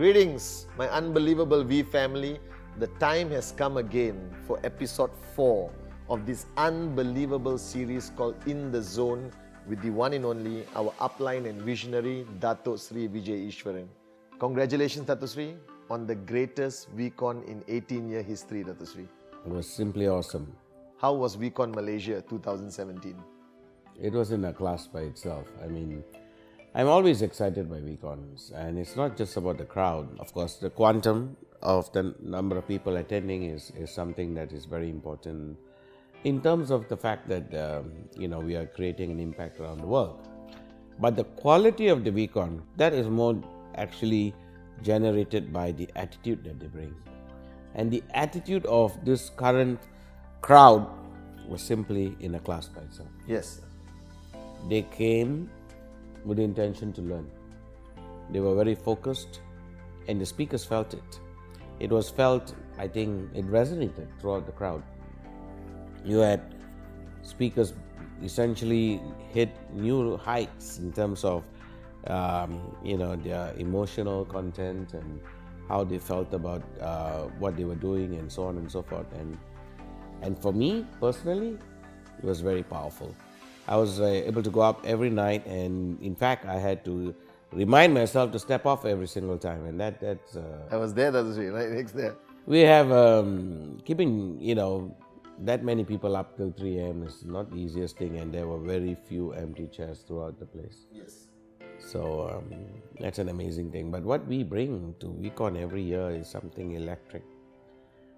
Greetings, my unbelievable V family. The time has come again for episode 4 of this unbelievable series called In the Zone with the one and only, our upline and visionary, Dato Sri Vijay Ishwaran. Congratulations, Dato Sri, on the greatest VCon in 18-year history, Dato Sri. It was simply awesome. How was VCon Malaysia 2017? It was in a class by itself. I'm always excited by VCons, and it's not just about the crowd. Of course, the quantum of the number of people attending is something that is very important in terms of the fact that we are creating an impact around the world. But the quality of the VCon, that is more actually generated by the attitude that they bring. And the attitude of this current crowd was simply in a class by itself. Yes. They came with the intention to learn. They were very focused, and the speakers felt it. It was felt, I think, it resonated throughout the crowd. You had speakers essentially hit new heights in terms of their emotional content and how they felt about what they were doing and so on and so forth. And for me personally, it was very powerful. I was able to go up every night, and in fact, I had to remind myself to step off every single time. And that's. I was there, Dato Sri, right next there. We have keeping that many people up till 3 a.m. is not the easiest thing, and there were very few empty chairs throughout the place. Yes. So that's an amazing thing. But what we bring to VCon every year is something electric,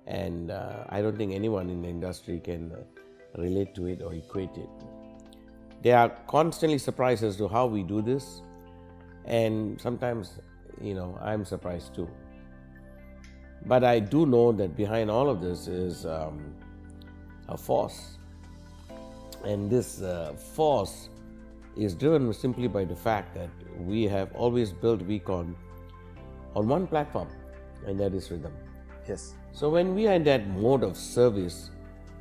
and I don't think anyone in the industry can relate to it or equate it. They are constantly surprised as to how we do this, and sometimes, I'm surprised too. But I do know that behind all of this is a force, and this force is driven simply by the fact that we have always built VCon on one platform, and that is rhythm. Yes. So when we are in that mode of service,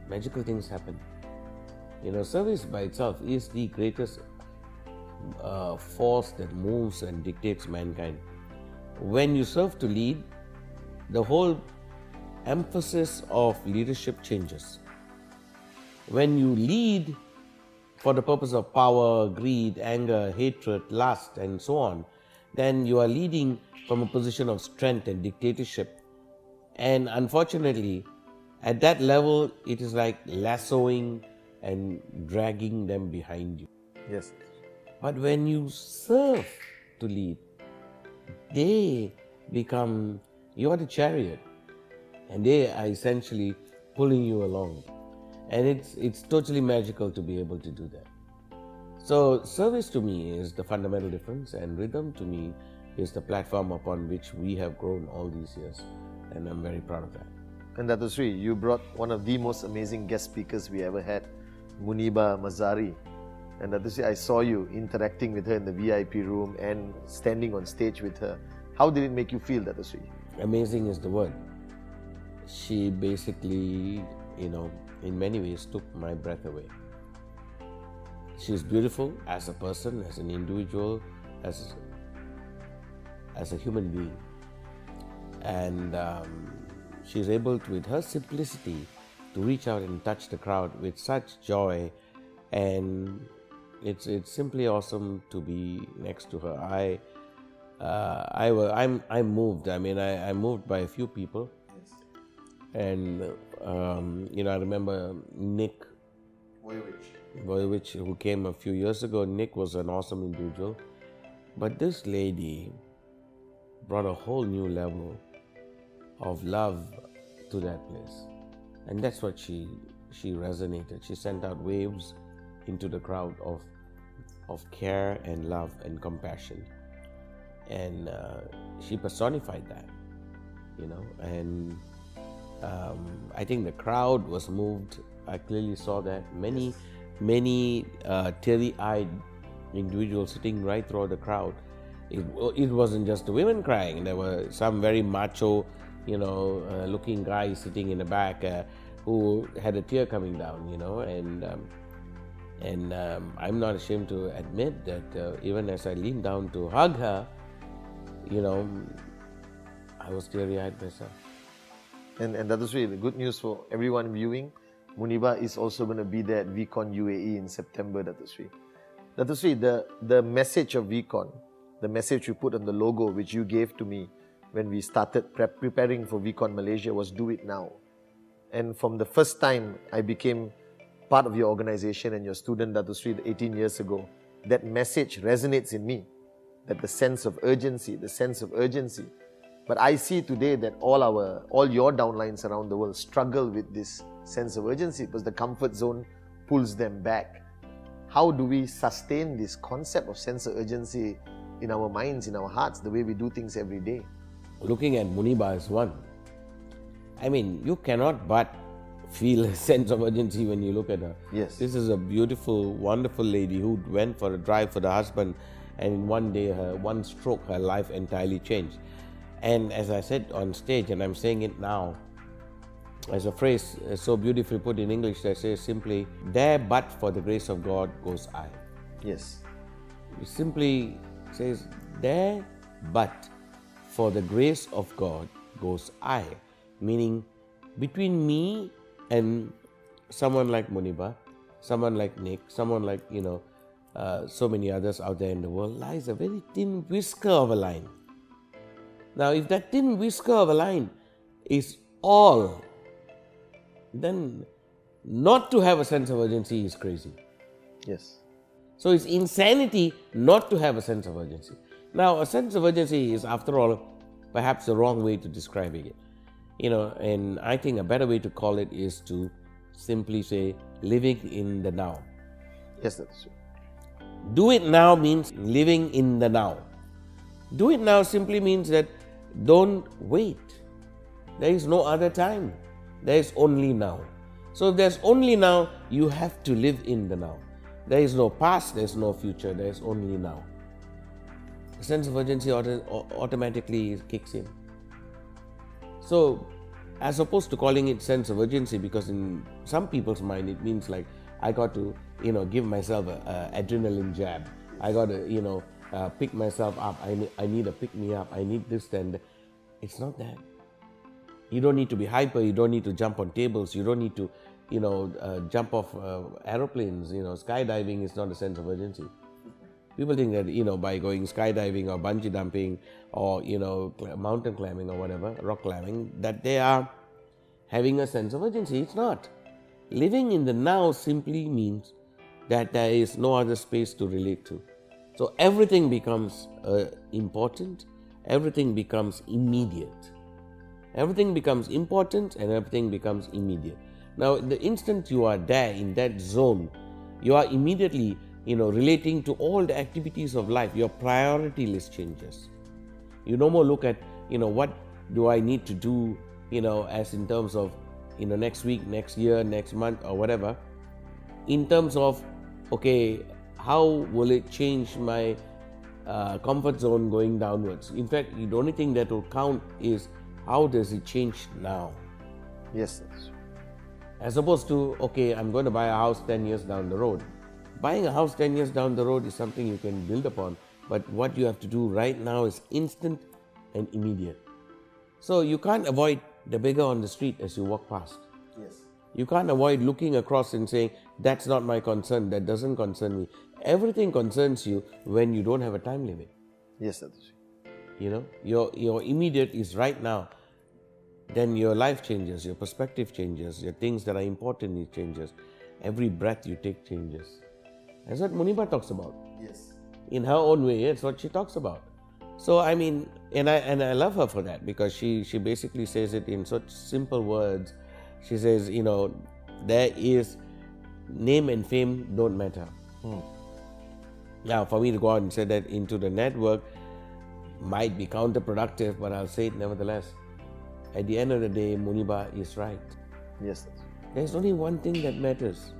magical things happen. Service by itself is the greatest force that moves and dictates mankind. When you serve to lead, the whole emphasis of leadership changes. When you lead for the purpose of power, greed, anger, hatred, lust, and so on, then you are leading from a position of strength and dictatorship. And unfortunately, at that level, it is like lassoing and dragging them behind you. Yes. But when you serve to lead, they become, you are the chariot, and they are essentially pulling you along. And it's totally magical to be able to do that. So service to me is the fundamental difference, and rhythm to me is the platform upon which we have grown all these years, and I'm very proud of that. And Dato Sri, you brought one of the most amazing guest speakers we ever had, Muniba Mazari. And Dato Sri, I saw you interacting with her in the VIP room and standing on stage with her. How did it make you feel, Dato Sri? Amazing is the word. She basically, in many ways took my breath away. She's beautiful as a person, as an individual, as a human being. And she's able to, with her simplicity, to reach out and touch the crowd with such joy, and it's simply awesome to be next to her. I'm moved. I'm moved by a few people. Yes. And I remember Nick Vojovich, who came a few years ago. Nick was an awesome individual, but this lady brought a whole new level of love to that place, and that's what she resonated. She sent out waves into the crowd of care and love and compassion, and she personified that, and I think the crowd was moved. I clearly saw that many teary-eyed individuals sitting right through the crowd. It wasn't just the women crying. There were some very macho, looking guys sitting in the back who had a tear coming down, and I'm not ashamed to admit that even as I leaned down to hug her, I was teary-eyed myself. And Dato Sri, the good news for everyone viewing, Muniba is also going to be there at VCon UAE in September, Dato Sri. Dato Sri, the message of VCon, the message you put on the logo which you gave to me when we started preparing for VCon Malaysia was do it now. And from the first time I became part of your organization and your student, Dato Sri, 18 years ago, that message resonates in me, that the sense of urgency. But I see today that all your downlines around the world struggle with this sense of urgency because the comfort zone pulls them back. How do we sustain this concept of sense of urgency in our minds, in our hearts, the way we do things every day? Looking at Muniba as one, I mean, you cannot but feel a sense of urgency when you look at her. Yes. This is a beautiful, wonderful lady who went for a drive for the husband, and in one day, one stroke, her life entirely changed. And as I said on stage, and I'm saying it now, as a phrase so beautifully put in English that says simply, there but for the grace of God goes I. Yes. It simply says, there but for the grace of God goes I. Meaning, between me and someone like Muniba, someone like Nick, someone like, so many others out there in the world, lies a very thin whisker of a line. Now, if that thin whisker of a line is all, then not to have a sense of urgency is crazy. Yes. So it's insanity not to have a sense of urgency. Now, a sense of urgency is, after all, perhaps the wrong way to describing it. And I think a better way to call it is to simply say living in the now. Yes, that's true. Do it now means living in the now. Do it now simply means that don't wait. There is no other time. There is only now. So if there's only now, you have to live in the now. There is no past, there is no future, there is only now. The sense of urgency automatically kicks in. So, as opposed to calling it sense of urgency, because in some people's mind it means like, I got to, give myself a adrenaline jab. I got to, pick myself up. I need a pick-me-up. I need this and that. It's not that. You don't need to be hyper. You don't need to jump on tables. You don't need to, jump off aeroplanes. Skydiving is not a sense of urgency. People think that, by going skydiving or bungee jumping or, mountain climbing or whatever, rock climbing, that they are having a sense of urgency. It's not. Living in the now simply means that there is no other space to relate to. So everything becomes important, everything becomes immediate. Everything becomes important and everything becomes immediate. Now, the instant you are there in that zone, you are immediately, relating to all the activities of life. Your priority list changes. You no more look at, what do I need to do, as in terms of, next week, next year, next month or whatever. In terms of, okay, how will it change my comfort zone going downwards? In fact, the only thing that will count is how does it change now? Yes, that's true. As opposed to, okay, I'm going to buy a house 10 years down the road. Buying a house 10 years down the road is something you can build upon, but what you have to do right now is instant and immediate. So you can't avoid the beggar on the street as you walk past. Yes. You can't avoid looking across and saying, that's not my concern, that doesn't concern me. Everything concerns you when you don't have a time limit. Yes, that's true. Your immediate is right now. Then your life changes, your perspective changes, your things that are important it changes. Every breath you take changes. That's what Muniba talks about. Yes. In her own way, it's what she talks about. So I mean, and I love her for that, because she basically says it in such simple words. She says, there is name and fame don't matter. Now, for me to go out and say that into the network might be counterproductive, but I'll say it nevertheless. At the end of the day, Muniba is right. Yes, that's true. There's only one thing that matters.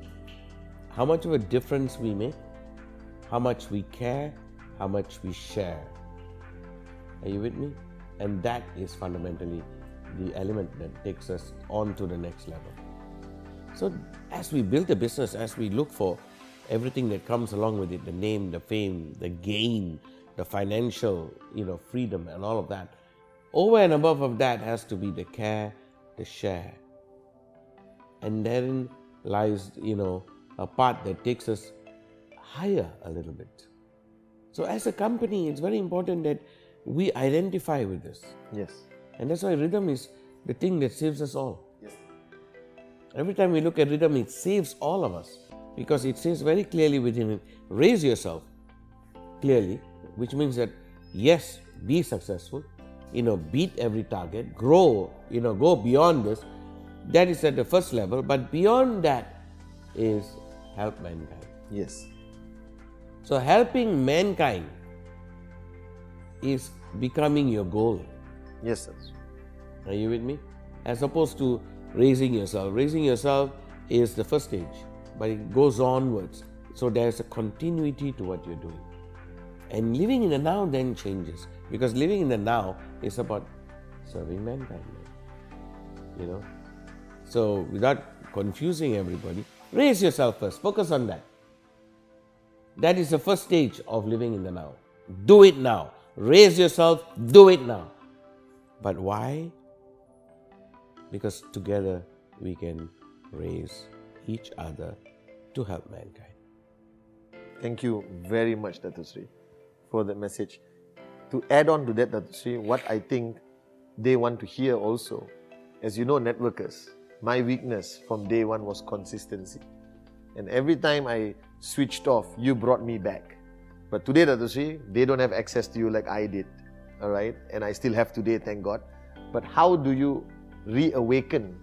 How much of a difference we make, how much we care, how much we share. Are you with me? And that is fundamentally the element that takes us on to the next level. So as we build a business, as we look for everything that comes along with it, the name, the fame, the gain, the financial, freedom and all of that, over and above of that has to be the care, the share. And therein lies, a path that takes us higher a little bit. So as a company, it's very important that we identify with this. Yes. And that's why rhythm is the thing that saves us all. Yes. Every time we look at rhythm, it saves all of us. Because it says very clearly within it, raise yourself clearly, which means that yes, be successful, beat every target, grow, go beyond this. That is at the first level, but beyond that is help mankind. Yes. So helping mankind is becoming your goal. Yes, sir. Are you with me? As opposed to raising yourself. Raising yourself is the first stage, but it goes onwards. So there's a continuity to what you're doing. And living in the now then changes, because living in the now is about serving mankind. So without confusing everybody, raise yourself first. Focus on that. That is the first stage of living in the now. Do it now. Raise yourself, do it now. But why? Because together we can raise each other to help mankind. Thank you very much, Dato Sri, for that message. To add on to that, Dato Sri, what I think they want to hear also, as you know, networkers, my weakness from day one was consistency. And every time I switched off, you brought me back. But today, Dato Sri, they don't have access to you like I did. All right? And I still have today, thank God. But how do you reawaken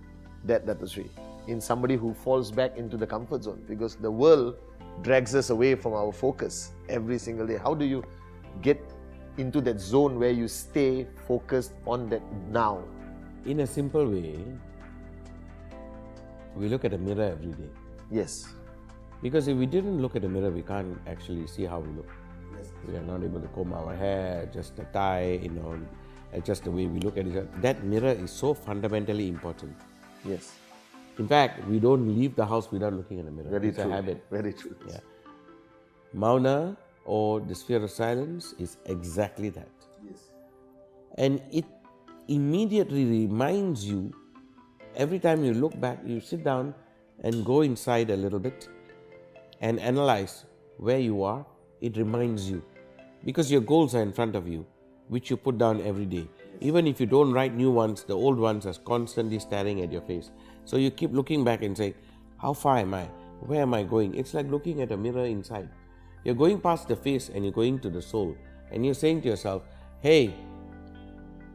that, Dato Sri, in somebody who falls back into the comfort zone? Because the world drags us away from our focus every single day. How do you get into that zone where you stay focused on that now? In a simple way, we look at a mirror every day. Yes. Because if we didn't look at the mirror, we can't actually see how we look. Yes. We are not able to comb our hair, adjust the tie, adjust the way we look at each other. That mirror is so fundamentally important. Yes. In fact, we don't leave the house without looking at the mirror. Very It's true. a habit. Very true. Yeah. Mauna, or the sphere of silence, is exactly that. Yes. And it immediately reminds you, every time you look back, you sit down and go inside a little bit and analyze where you are. It reminds you, because your goals are in front of you, which you put down every day. Even if you don't write new ones, the old ones are constantly staring at your face. So you keep looking back and say, how far am I? Where am I going? It's like looking at a mirror inside. You're going past the face and you're going to the soul. And you're saying to yourself, hey,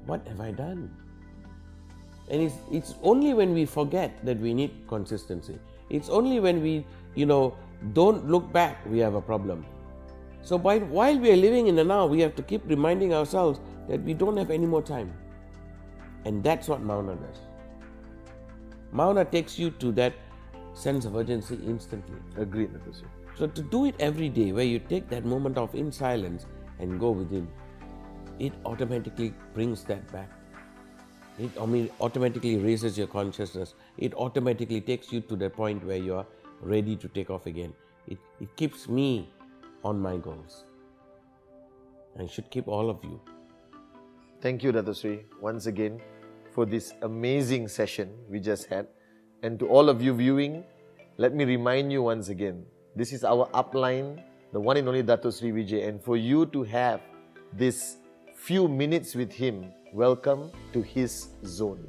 what have I done? And it's only when we forget that we need consistency. It's only when we, don't look back, we have a problem. So while we are living in the now, we have to keep reminding ourselves that we don't have any more time. And that's what Mauna does. Mauna takes you to that sense of urgency instantly. Agreed, Dato Sri. So to do it every day, where you take that moment of in silence and go within, it automatically brings that back. It automatically raises your consciousness. It automatically takes you to the point where you are ready to take off again. It keeps me on my goals. And it should keep all of you. Thank you, Dato Sri, once again for this amazing session we just had. And to all of you viewing, let me remind you once again, this is our upline, the one and only Dato Sri Vijay. And for you to have this few minutes with him, welcome to his zone.